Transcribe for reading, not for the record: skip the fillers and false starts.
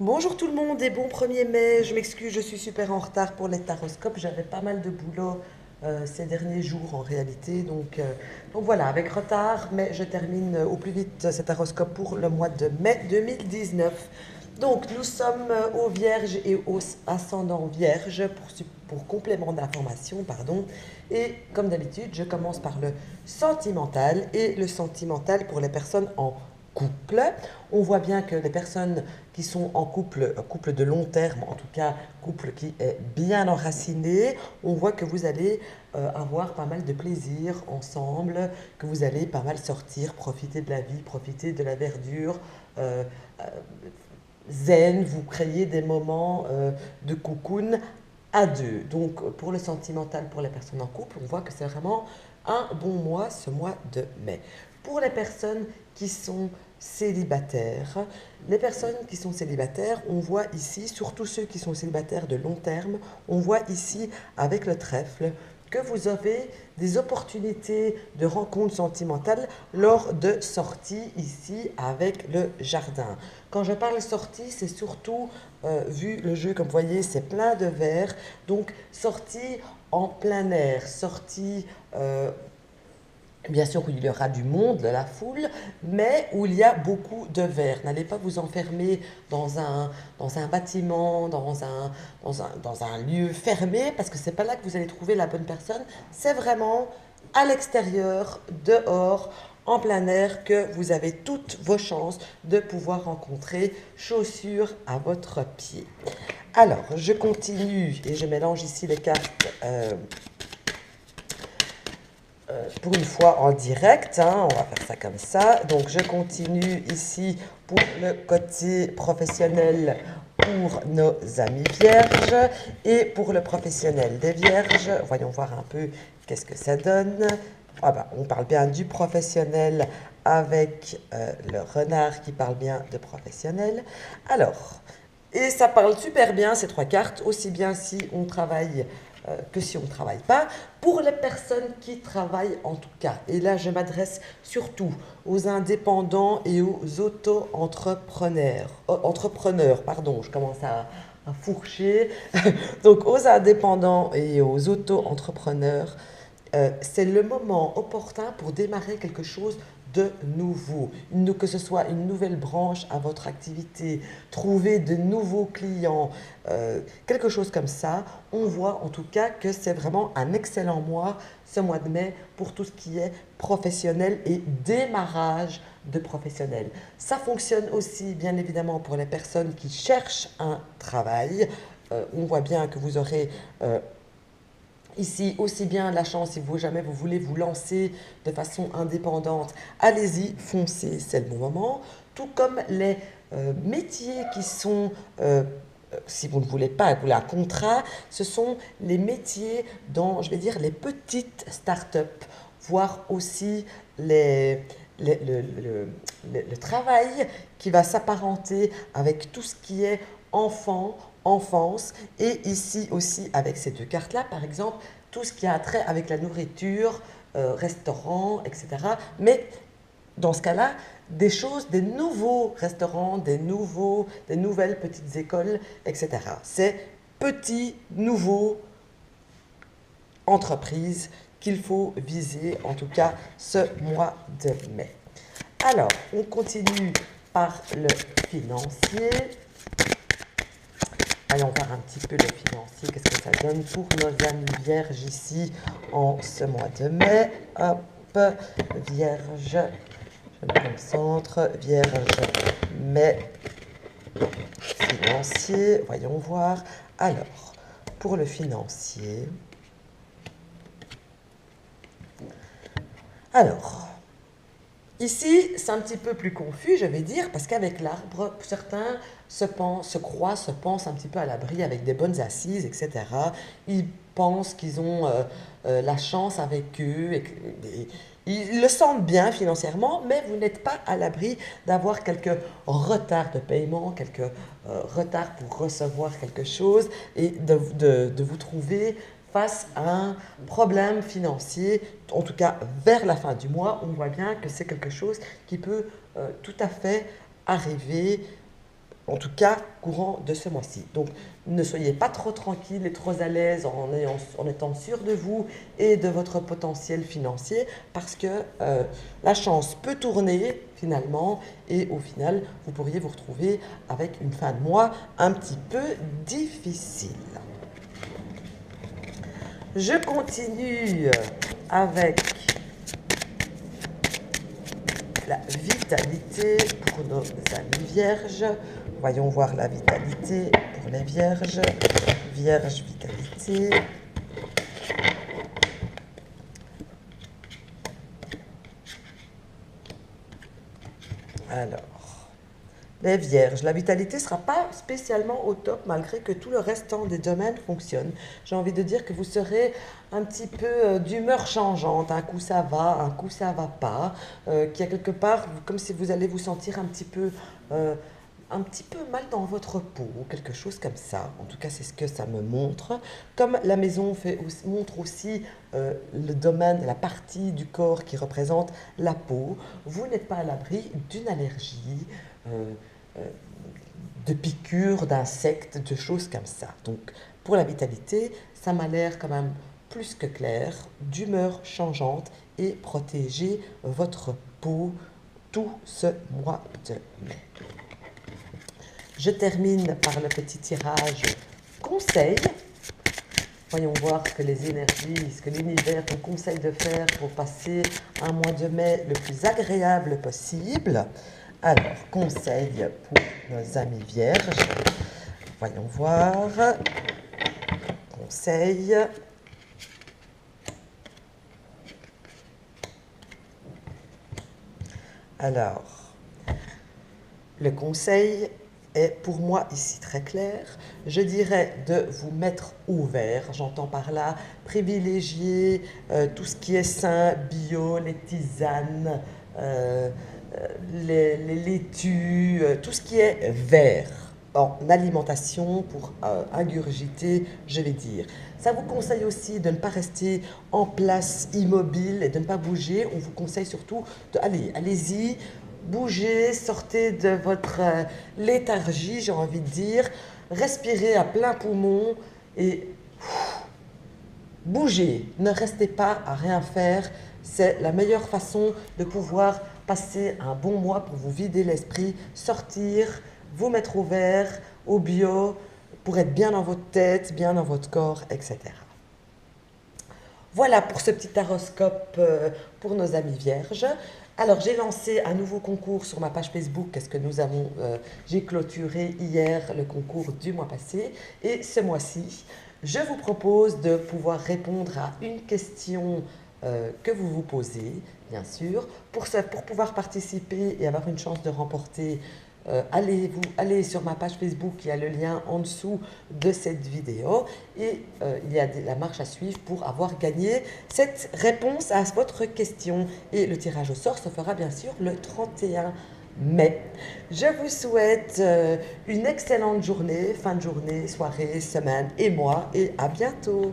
Bonjour tout le monde et bon 1er mai. Je m'excuse, je suis super en retard pour les taroscopes. J'avais pas mal de boulot ces derniers jours en réalité. Donc voilà, avec retard, mais je termine au plus vite cet taroscope pour le mois de mai 2019. Donc nous sommes aux Vierges et aux ascendants Vierges pour complément d'information, pardon. Et comme d'habitude, je commence par le sentimental et le sentimental pour les personnes en couple. On voit bien que les personnes qui sont en couple, couple de long terme, en tout cas couple qui est bien enraciné, on voit que vous allez avoir pas mal de plaisir ensemble, que vous allez pas mal sortir, profiter de la vie, profiter de la verdure, euh, euh, zen, vous créez des moments de cocoon à deux. Donc pour le sentimental, pour les personnes en couple, on voit que c'est vraiment un bon mois, ce mois de mai. Pour les personnes qui sont célibataires, on voit ici, surtout ceux qui sont célibataires de long terme, on voit ici avec le trèfle que vous avez des opportunités de rencontres sentimentales lors de sorties ici avec le jardin. Quand je parle sortie, c'est surtout, vu le jeu, comme vous voyez, c'est plein de verres, donc sortie en plein air, sortie bien sûr, où il y aura du monde, de la foule, mais où il y a beaucoup de verre. N'allez pas vous enfermer dans un bâtiment, dans un lieu fermé, parce que c'est pas là que vous allez trouver la bonne personne. C'est vraiment à l'extérieur, dehors, en plein air, que vous avez toutes vos chances de pouvoir rencontrer chaussures à votre pied. Alors, je continue et je mélange ici les cartes pour une fois en direct, hein, on va faire ça comme ça. Donc je continue ici pour le côté professionnel pour nos amis vierges et pour le professionnel des vierges. Voyons voir un peu qu'est-ce que ça donne. Ah bah, on parle bien du professionnel avec le renard qui parle bien de professionnel. Alors, et ça parle super bien ces trois cartes, aussi bien si on travaille que si on ne travaille pas. Pour les personnes qui travaillent en tout cas, et là je m'adresse surtout aux indépendants et aux auto-entrepreneurs, entrepreneurs, pardon, je commence à fourcher, donc aux indépendants et aux auto-entrepreneurs, c'est le moment opportun pour démarrer quelque chose de nouveau, que ce soit une nouvelle branche à votre activité, trouver de nouveaux clients, quelque chose comme ça. On voit en tout cas que c'est vraiment un excellent mois, ce mois de mai, pour tout ce qui est professionnel et démarrage de professionnel. Ça fonctionne aussi bien évidemment pour les personnes qui cherchent un travail. On voit bien que vous aurez ici aussi bien la chance, si vous jamais vous voulez vous lancer de façon indépendante, allez-y, foncez, c'est le bon moment. Tout comme les métiers qui sont, si vous ne voulez pas, vous voulez un contrat, ce sont les métiers dans, je vais dire, les petites start-up, voire aussi les, les- le travail qui va s'apparenter avec tout ce qui est enfant, enfance, et ici aussi avec ces deux cartes-là, par exemple, tout ce qui a trait avec la nourriture, restaurant, etc. Mais dans ce cas-là, des choses, des nouveaux restaurants, des nouvelles petites écoles, etc. C'est petit, nouveau, entreprise qu'il faut viser, en tout cas ce mois de mai. Alors, on continue par le financier. Allons voir un petit peu le financier, qu'est-ce que ça donne pour nos amis vierges ici en ce mois de mai. Hop, vierge, je me concentre, vierge, mai, financier, voyons voir. Alors, pour le financier, alors, ici, c'est un petit peu plus confus, je vais dire, parce qu'avec l'arbre, certains se croient, se pensent un petit peu à l'abri avec des bonnes assises, etc. Ils pensent qu'ils ont la chance avec eux, ils le sentent bien financièrement, mais vous n'êtes pas à l'abri d'avoir quelques retards de paiement, quelques retards pour recevoir quelque chose et de vous trouver face à un problème financier, en tout cas vers la fin du mois. On voit bien que c'est quelque chose qui peut tout à fait arriver en tout cas courant de ce mois-ci. Donc ne soyez pas trop tranquille et trop à l'aise en étant sûr de vous et de votre potentiel financier parce que la chance peut tourner finalement et au final vous pourriez vous retrouver avec une fin de mois un petit peu difficile. Je continue avec la vitalité pour nos amis vierges. Voyons voir la vitalité pour les vierges. Vierge, vitalité. Alors, les vierges, la vitalité ne sera pas spécialement au top malgré que tout le restant des domaines fonctionne. J'ai envie de dire que vous serez un petit peu d'humeur changeante. Un coup ça va, un coup ça va pas. Qu'il y a quelque part, comme si vous allez vous sentir un petit peu mal dans votre peau, ou quelque chose comme ça. En tout cas, c'est ce que ça me montre. Comme la maison montre aussi le domaine, la partie du corps qui représente la peau, vous n'êtes pas à l'abri d'une allergie, de piqûres, d'insectes, de choses comme ça. Donc, pour la vitalité, ça m'a l'air quand même plus que clair, d'humeur changeante et protéger votre peau tout ce mois de mai. Je termine par le petit tirage conseil. Voyons voir ce que les énergies, ce que l'univers vous conseille de faire pour passer un mois de mai le plus agréable possible. Alors, conseil pour nos amis vierges. Voyons voir. Conseil. Alors, le conseil est pour moi ici très clair. Je dirais de vous mettre ouvert. J'entends par là privilégier tout ce qui est sain, bio, les tisanes, les laitues, tout ce qui est vert en alimentation pour ingurgiter, je vais dire. Ça vous conseille aussi de ne pas rester en place immobile et de ne pas bouger. On vous conseille surtout allez-y, bougez, sortez de votre léthargie, j'ai envie de dire, respirez à plein poumon et bougez, ne restez pas à rien faire. C'est la meilleure façon de pouvoir passer un bon mois pour vous vider l'esprit, sortir, vous mettre au vert, au bio, pour être bien dans votre tête, bien dans votre corps, etc. Voilà pour ce petit horoscope pour nos amis vierges. Alors, j'ai lancé un nouveau concours sur ma page Facebook. J'ai clôturé hier le concours du mois passé. Et ce mois-ci, je vous propose de pouvoir répondre à une question que vous vous posez, bien sûr. Pour pouvoir participer et avoir une chance de remporter, allez sur ma page Facebook, il y a le lien en dessous de cette vidéo et il y a la marche à suivre pour avoir gagné cette réponse à votre question. Et le tirage au sort se fera bien sûr le 31 mai. Je vous souhaite une excellente journée, fin de journée, soirée, semaine et mois et à bientôt.